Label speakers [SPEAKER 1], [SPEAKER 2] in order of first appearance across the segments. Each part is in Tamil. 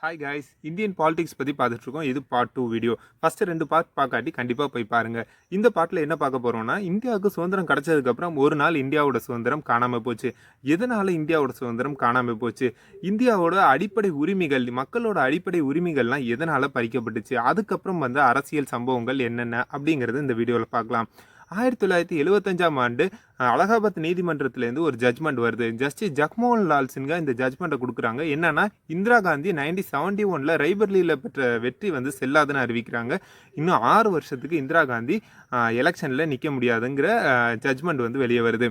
[SPEAKER 1] ஹாய் கைஸ், இந்தியன் பாலிடிக்ஸ் பற்றி பார்த்துட்ருக்கோம். இது பார்ட் 2 வீடியோ. ஃபஸ்ட்டு 2 பார்ட் பார்க்காட்டி கண்டிப்பாக போய் பாருங்கள். இந்த பார்ட்டில் என்ன பார்க்க போகிறோம்னா, இந்தியாவுக்கு சுதந்திரம் கிடச்சதுக்கப்புறம் ஒரு நாள் இந்தியாவோட சுதந்திரம் காணாமல் போச்சு. எதனால் இந்தியாவோட சுதந்திரம் காணாமல் போச்சு, இந்தியாவோட அடிப்படை உரிமைகள், மக்களோட அடிப்படை உரிமைகள்லாம் எதனால் பறிக்கப்பட்டுச்சு, அதுக்கப்புறம் வந்து அரசியல் சம்பவங்கள் என்னென்ன அப்படிங்கிறது இந்த வீடியோவில் பார்க்கலாம். 1975ஆம் ஆண்டு அலகாபாத் நீதிமன்றத்திலேருந்து ஒரு ஜட்மெண்ட் வருது. ஜஸ்டிஸ் ஜக்மோகன் லால் சின்ஹா இந்த ஜட்மெண்ட்டை கொடுக்குறாங்க. என்னன்னா, இந்திரா காந்தி 1971 ரைபர்லியில் பெற்ற வெற்றி வந்து செல்லாதுன்னு அறிவிக்கிறாங்க. இன்னும் 6 வருஷத்துக்கு இந்திரா காந்தி எலெக்ஷனில் நிற்க முடியாதுங்கிற ஜட்மெண்ட் வந்து வெளியே வருது.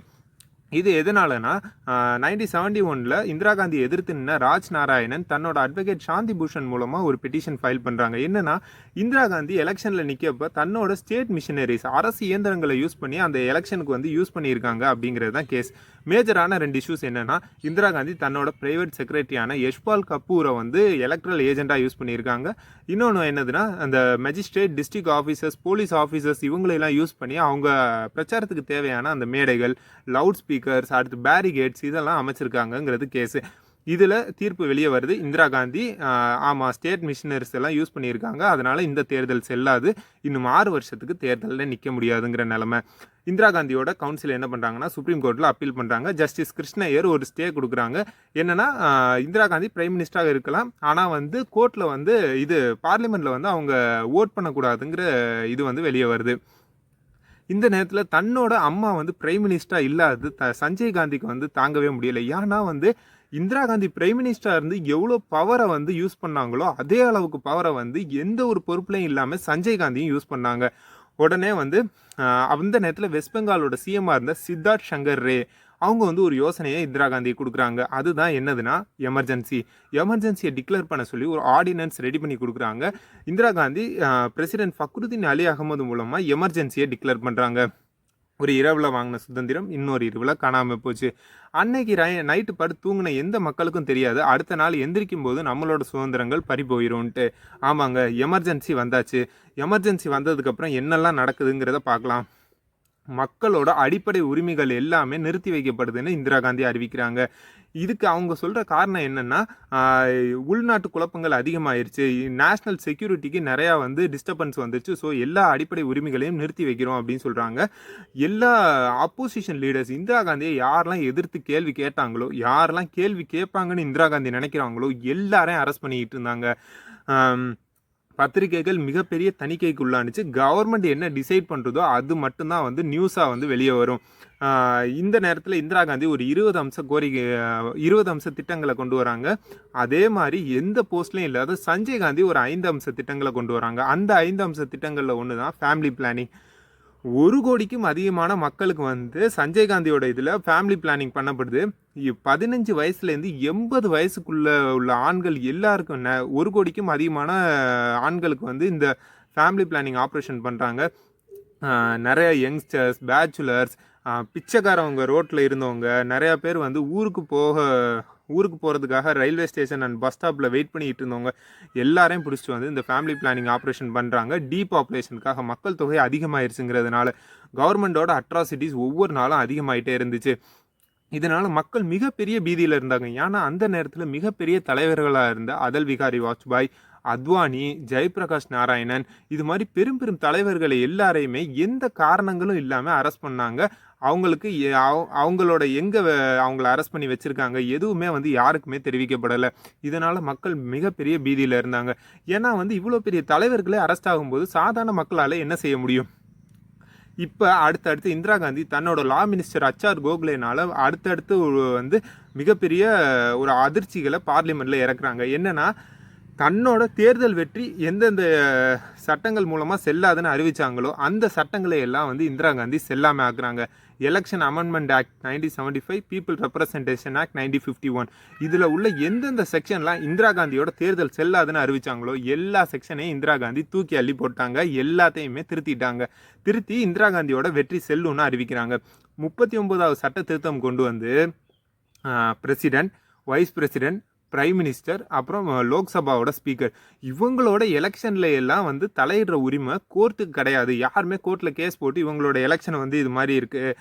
[SPEAKER 1] இது எதனாலனா, 1971 இந்திரா காந்தி எதிர்த்து நின்ன ராஜ் நாராயணன் தன்னோட அட்வொகேட் சாந்தி பூஷன் மூலமாக ஒரு பெட்டிஷன் ஃபைல் பண்ணுறாங்க. என்னன்னா, இந்திரா காந்தி எலெக்ஷனில் நிற்கப்போ தன்னோட ஸ்டேட் மிஷினரிஸ், அரசு இயந்திரங்களை யூஸ் பண்ணி அந்த எலெக்ஷனுக்கு வந்து யூஸ் பண்ணியிருக்காங்க அப்படிங்கிறது தான் கேஸ். மேஜரான 2 இஷ்யூஸ் என்னன்னா, இந்திரா காந்தி தன்னோட பிரைவேட் செக்ரட்டரியான யஷ்பால் கபூரை வந்து எலக்ட்ரல் ஏஜெண்டாக யூஸ் பண்ணியிருக்காங்க. இன்னொன்று என்னதுன்னா, அந்த magistrate, district officers, police officers இவங்களெல்லாம் யூஸ் பண்ணி அவங்க பிரச்சாரத்துக்கு தேவையான அந்த மேடைகள், லவுட் ஸ்பீக்கர்ஸ், அடுத்து பேரிகேட்ஸ் இதெல்லாம் அமைச்சிருக்காங்கங்கிறது கேஸு. இதில் தீர்ப்பு வெளியே வருது. இந்திரா காந்தி ஆமாம், ஸ்டேட் மிஷினரிஸ் எல்லாம் யூஸ் பண்ணியிருக்காங்க, அதனால் இந்த தேர்தல் செல்லாது, இன்னும் 6 வருஷத்துக்கு தேர்தலில் நிற்க முடியாதுங்கிற நிலமை. இந்திரா காந்தியோட கவுன்சில் என்ன பண்ணுறாங்கன்னா, சுப்ரீம் கோர்ட்டில் அப்பீல் பண்ணுறாங்க. ஜஸ்டிஸ் கிருஷ்ணய்யர் ஒரு ஸ்டே கொடுக்குறாங்க. என்னென்னா, இந்திரா காந்தி பிரைம் மினிஸ்டராக இருக்கலாம், ஆனால் வந்து கோர்ட்டில் வந்து இது பார்லிமெண்ட்டில் வந்து அவங்க ஓட் பண்ணக்கூடாதுங்கிற இது வந்து வெளியே வருது. இந்த நேரத்தில் தன்னோட அம்மா வந்து பிரைம் மினிஸ்டராக இல்லாதது சஞ்சய் காந்திக்கு வந்து தாங்கவே முடியலை. ஏன்னா வந்து இந்திரா காந்தி பிரைம் மினிஸ்டராக இருந்து எவ்வளோ பவரை வந்து யூஸ் பண்ணாங்களோ அதே அளவுக்கு பவரை வந்து எந்த ஒரு பொறுப்புலையும் இல்லாமல் சஞ்சய் காந்தியும் யூஸ் பண்ணாங்க. உடனே வந்து அந்த நேரத்தில் வெஸ்ட் பெங்காலோட சிஎம்மாக இருந்த சித்தார்த் சங்கர் ரே அவங்க வந்து ஒரு யோசனையை இந்திரா காந்தி கொடுக்குறாங்க. அதுதான் என்னதுன்னா, எமர்ஜென்சியை டிக்ளேர் பண்ண சொல்லி ஒரு ஆர்டினன்ஸ் ரெடி பண்ணி கொடுக்குறாங்க. இந்திரா காந்தி பிரசிடென்ட் ஃபக்ருதீன் அலி அகமது மூலமாக எமர்ஜென்சியை டிக்ளேர் பண்ணுறாங்க. ஒரு இரவில் வாங்கின சுதந்திரம் இன்னொரு இரவில் காணாமல் போச்சு. அன்னைக்கு நைட்டு படுத்து தூங்கின எந்த மக்களுக்கும் தெரியாது, அடுத்த நாள் எந்திரிக்கும் போது நம்மளோட சுதந்திரங்கள் பறி போயிடும்ன்ட்டு. ஆமாங்க, எமர்ஜென்சி வந்தாச்சு. எமர்ஜென்சி வந்ததுக்கப்புறம் என்னெல்லாம் நடக்குதுங்கிறத பார்க்கலாம். மக்களோட அடிப்படை உரிமைகள் எல்லாமே நிறுத்தி வைக்கப்படுதுன்னு இந்திரா காந்தி அறிவிக்கிறாங்க. இதுக்கு அவங்க சொல்கிற காரணம் என்னென்னா, உள்நாட்டு குழப்பங்கள் அதிகமாகிருச்சு, நேஷ்னல் செக்யூரிட்டிக்கு நிறையா வந்து டிஸ்டர்பன்ஸ் வந்துருச்சு, ஸோ எல்லா அடிப்படை உரிமைகளையும் நிறுத்தி வைக்கிறோம் அப்படின்னு சொல்கிறாங்க. எல்லா ஆப்போசிஷன் லீடர்ஸ் இந்திரா காந்தியை யாரெல்லாம் எதிர்த்து கேள்வி கேட்டாங்களோ, யாரெல்லாம் கேள்வி கேட்பாங்கன்னு இந்திரா காந்தி நினைக்கிறாங்களோ எல்லாரையும் அரெஸ்ட் பண்ணிக்கிட்டு இருந்தாங்க. பத்திரிகைகள் மிகப்பெரிய தணிக்கைக்குள்ளானுச்சு. கவர்மெண்ட் என்ன டிசைட் பண்ணுறதோ அது மட்டும்தான் வந்து நியூஸாக வந்து வெளியே வரும். இந்த நேரத்தில் இந்திரா காந்தி ஒரு 20 அம்ச திட்டங்களை கொண்டு வராங்க. அதே மாதிரி எந்த போஸ்ட்லையும் இல்லாத சஞ்சய் காந்தி ஒரு 5 அம்ச திட்டங்களை கொண்டு வராங்க. அந்த 5 அம்ச திட்டங்களில் ஒன்று தான் ஃபேமிலி பிளானிங். 1 கோடிக்கும் அதிகமான மக்களுக்கு வந்து சஞ்சய் காந்தியோட இதில் ஃபேமிலி பிளானிங் பண்ணப்படுது. 15 வயசுலேருந்து 80 வயசுக்குள்ளே உள்ள ஆண்கள் எல்லாருக்கும் 1 கோடிக்கும் அதிகமான ஆண்களுக்கு வந்து இந்த ஃபேமிலி பிளானிங் ஆப்ரேஷன் பண்ணுறாங்க. நிறைய யங்ஸ்டர்ஸ், பேச்சுலர்ஸ், பிச்சைக்காரவங்க, ரோட்டில் இருந்தவங்க நிறையா பேர் வந்து ஊருக்கு போகிறதுக்காக ரயில்வே ஸ்டேஷன் அண்ட் பஸ் ஸ்டாப்பில் வெயிட் பண்ணிகிட்டு இருந்தவங்க எல்லாரையும் பிடிச்சிட்டு வந்து இந்த ஃபேமிலி பிளானிங் ஆப்ரேஷன் பண்ணுறாங்க. டீபாப்புலேஷனுக்காக, மக்கள் தொகை அதிகமாகிருச்சுங்கிறதுனால கவர்மெண்டோட அட்ராசிட்டிஸ் ஒவ்வொரு நாளும் அதிகமாகிட்டே இருந்துச்சு. இதனால் மக்கள் மிகப்பெரிய பீதியில் இருந்தாங்க. ஏன்னா அந்த நேரத்தில் மிகப்பெரிய தலைவர்களாக இருந்த அடல் பிஹாரி வாஜ்பாய், அத்வானி, ஜெயபிரகாஷ் நாராயணன், இது மாதிரி பெரும் பெரும் தலைவர்களை எல்லாரையுமே எந்த காரணங்களும் இல்லாமல் அரெஸ்ட் பண்ணாங்க. அவங்களுக்கு அவங்களோட அவங்கள அரெஸ்ட் பண்ணி வச்சுருக்காங்க எதுவுமே வந்து யாருக்குமே தெரிவிக்கப்படலை. இதனால் மக்கள் மிகப்பெரிய பீதியில் இருந்தாங்க. ஏன்னா வந்து இவ்வளோ பெரிய தலைவர்களே அரெஸ்ட் ஆகும்போது சாதாரண மக்களால் என்ன செய்ய முடியும்? இப்போ அடுத்தடுத்து இந்திரா காந்தி தன்னோட லா மினிஸ்டர் HR கோகலேனால் அடுத்தடுத்து வந்து மிகப்பெரிய ஒரு அதிர்ச்சிகளை பார்லிமெண்ட்டில் இறக்குறாங்க. என்னென்னா, தன்னோட தேர்தல் வெற்றி எந்தெந்த சட்டங்கள் மூலமாக செல்லாதுன்னு அறிவித்தாங்களோ அந்த சட்டங்களை எல்லாம் வந்து இந்திரா காந்தி செல்லாமல் ஆக்குறாங்க. Election amendment act 1975, people representation act 1951, இதில் உள்ள எந்தெந்த செக்ஷன்லாம் இந்திரா காந்தியோட தேர்தல் செல்லாதுன்னு அறிவித்தாங்களோ எல்லா செக்ஷனையும் இந்திரா காந்தி தூக்கி அள்ளி போட்டாங்க. எல்லாத்தையுமே திருத்தி இந்திரா காந்தியோட வெற்றி செல்லுன்னு அறிவிக்கிறாங்க. 39வது சட்ட திருத்தம் கொண்டு வந்து president, vice president, prime minister, அப்புறம் லோக்சபாவோட ஸ்பீக்கர், இவங்களோட எலெக்ஷன்ல எல்லாம் வந்து தலையிடுற உரிமை கோர்ட்டுக்கு கிடையாது. யாருமே கோர்ட்டில் கேஸ் போட்டு இவங்களோட எலெக்ஷனை வந்து இது மாதிரி இருக்குது,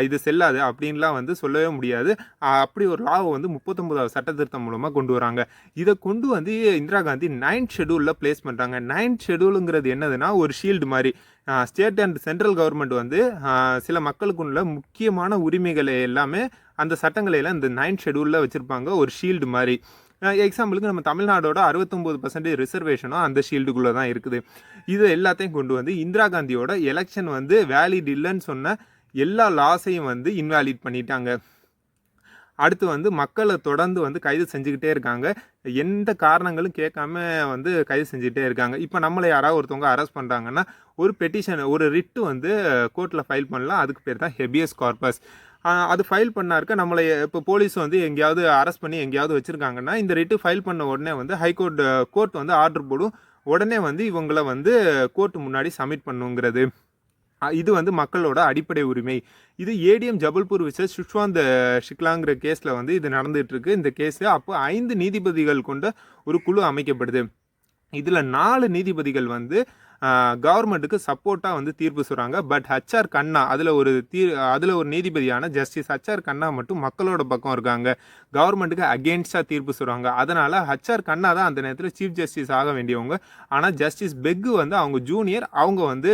[SPEAKER 1] இது செல்லாது அப்படின்லாம் வந்து சொல்லவே முடியாது. அப்படி ஒரு லாவை வந்து 39வது சட்ட திருத்தம் மூலமாக கொண்டு வராங்க. இதை கொண்டு வந்து இந்திரா காந்தி 9th ஷெடியூலில் பிளேஸ் பண்ணுறாங்க. 9th ஷெடியூலுங்கிறது என்னதுன்னா ஒரு ஷீல்டு மாதிரி. ஸ்டேட் அண்ட் சென்ட்ரல் கவர்மெண்ட் வந்து சில மக்களுக்குள்ள முக்கியமான உரிமைகளை எல்லாமே அந்த சட்டங்களை எல்லாம் இந்த 9th ஷெடியூலில் வச்சுருப்பாங்க, ஒரு ஷீல்டு மாதிரி. எக்ஸாம்பிளுக்கு நம்ம தமிழ்நாடோட 69% ரிசர்வேஷனும் அந்த ஷீல்டுக்குள்ளே தான் இருக்குது. இது எல்லாத்தையும் கொண்டு வந்து இந்திரா காந்தியோட எலெக்ஷன் வந்து வேலிட் இல்லைன்னு சொன்ன எல்லா லாஸையும் வந்து இன்வாலிட் பண்ணிட்டாங்க. அடுத்து வந்து மக்களை தொடர்ந்து வந்து கைது செஞ்சுக்கிட்டே இருக்காங்க. எந்த காரணங்களும் கேட்காம வந்து கைது செஞ்சுக்கிட்டே இருக்காங்க. இப்போ நம்மளை யாராவது ஒருத்தவங்க அரெஸ்ட் பண்ணுறாங்கன்னா ஒரு பெட்டிஷன், ஒரு ரிட்டு வந்து கோர்ட்டில் ஃபைல் பண்ணலாம். அதுக்கு பேர் தான் ஹெபியஸ் கார்பஸ். அது ஃபைல் பண்ணாருக்க நம்மளை இப்போ போலீஸ் வந்து எங்கேயாவது அரெஸ்ட் பண்ணி எங்கேயாவது வச்சுருக்காங்கன்னா இந்த ரிட்டு ஃபைல் பண்ண உடனே வந்து கோர்ட் வந்து ஆர்டர் போடும். உடனே வந்து இவங்களை வந்து கோர்ட்டு முன்னாடி சப்மிட் பண்ணுங்கிறது. இது வந்து மக்களோட அடிப்படை உரிமை. இது ஏடிஎம் ஜபல்பூர் விசஸ் சுஷ்வந்த் ஷிக்லாங்கிற கேஸில் வந்து இது நடந்துட்டு இருக்கு. இந்த கேஸு அப்போ 5 நீதிபதிகள் கொண்ட ஒரு குழு அமைக்கப்படுது. இதில் 4 நீதிபதிகள் வந்து கவர்மெண்ட்டுக்கு சப்போர்ட்டாக வந்து தீர்ப்பு சொல்கிறாங்க. பட் ஹச்ஆர் கண்ணா அதில் ஒரு நீதிபதியான ஜஸ்டிஸ் ஹச்ஆர் கண்ணா மட்டும் மக்களோட பக்கம் இருக்காங்க, கவர்மெண்ட்டுக்கு அகெயின்ஸ்டாக தீர்ப்பு சொல்கிறாங்க. அதனால் ஹச்ஆர் கண்ணா தான் அந்த நேரத்தில் சீஃப் ஜஸ்டிஸ் ஆக வேண்டியவங்க. ஆனால் ஜஸ்டிஸ் பெக்கு வந்து அவங்க ஜூனியர், அவங்க வந்து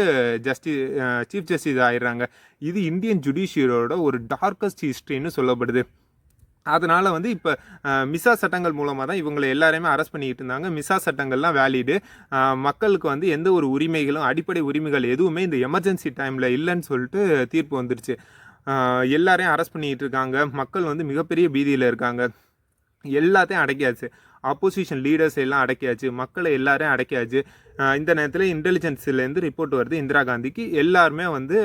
[SPEAKER 1] சீஃப் ஜஸ்டிஸ் ஆயிடுறாங்க. இது இந்தியன் ஜுடிஷியரோட ஒரு டார்க்கஸ்ட் ஹிஸ்ட்ரின்னு சொல்லப்படுது. அதனால் வந்து இப்போ மிசா சட்டங்கள் மூலமாக தான் இவங்களை எல்லாரையுமே அரெஸ்ட் பண்ணிக்கிட்டு இருந்தாங்க. மிசா சட்டங்கள்லாம் வேலிடு. மக்களுக்கு வந்து எந்த ஒரு உரிமைகளும் அடிப்படை உரிமைகள் எதுவுமே இந்த எமர்ஜென்சி டைமில் இல்லைன்னு சொல்லிட்டு தீர்ப்பு வந்துடுச்சு. எல்லாரையும் அரெஸ்ட் பண்ணிக்கிட்டு இருக்காங்க. மக்கள் வந்து மிகப்பெரிய பீதியில் இருக்காங்க. எல்லாத்தையும் அடக்கியாச்சு. ஆப்போசிஷன் லீடர்ஸ் எல்லாம் அடக்கியாச்சு, மக்களை எல்லாரையும் அடக்கியாச்சு. இந்த நேரத்தில் இன்டெலிஜென்ஸ்லேருந்து ரிப்போர்ட் வருது இந்திரா காந்திக்கு. எல்லாருமே வந்து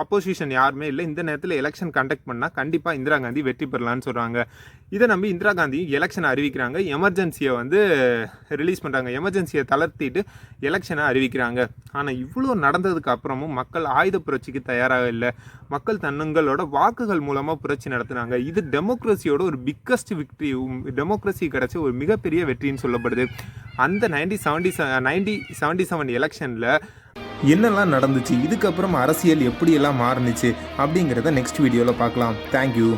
[SPEAKER 1] ஆப்போசிஷன் யாருமே இல்லை, இந்த நேரத்தில் எலெக்ஷன் கண்டக்ட் பண்ணால் கண்டிப்பாக இந்திரா காந்தி வெற்றி பெறலான்னு சொல்கிறாங்க. இதை நம்பி இந்திரா காந்தி எலெக்ஷனை அறிவிக்கிறாங்க. எமர்ஜென்சியை வந்து ரிலீஸ் பண்ணுறாங்க. எமர்ஜென்சியை தளர்த்திட்டு எலெக்ஷனை அறிவிக்கிறாங்க. ஆனால் இவ்வளோ நடந்ததுக்கு அப்புறமும் மக்கள் ஆயுத புரட்சிக்கு தயாராக இல்லை. மக்கள் தன்னுங்களோட வாக்குகள் மூலமாக புரட்சி நடத்துனாங்க. இது டெமோக்ரஸியோட ஒரு பிக்கஸ்ட் விக்ட்ரி, டெமோக்ரஸி கிடைச்ச ஒரு மிகப்பெரிய வெற்றின்னு சொல்லப்படுது. அந்த 1977 எலெக்ஷனில் என்னெல்லாம் நடந்துச்சு, இதுக்கப்புறம் அரசியல் எப்படியெல்லாம் மாறுனுச்சு அப்படிங்கிறத நெக்ஸ்ட் வீடியோவில் பார்க்கலாம். தேங்க்யூ.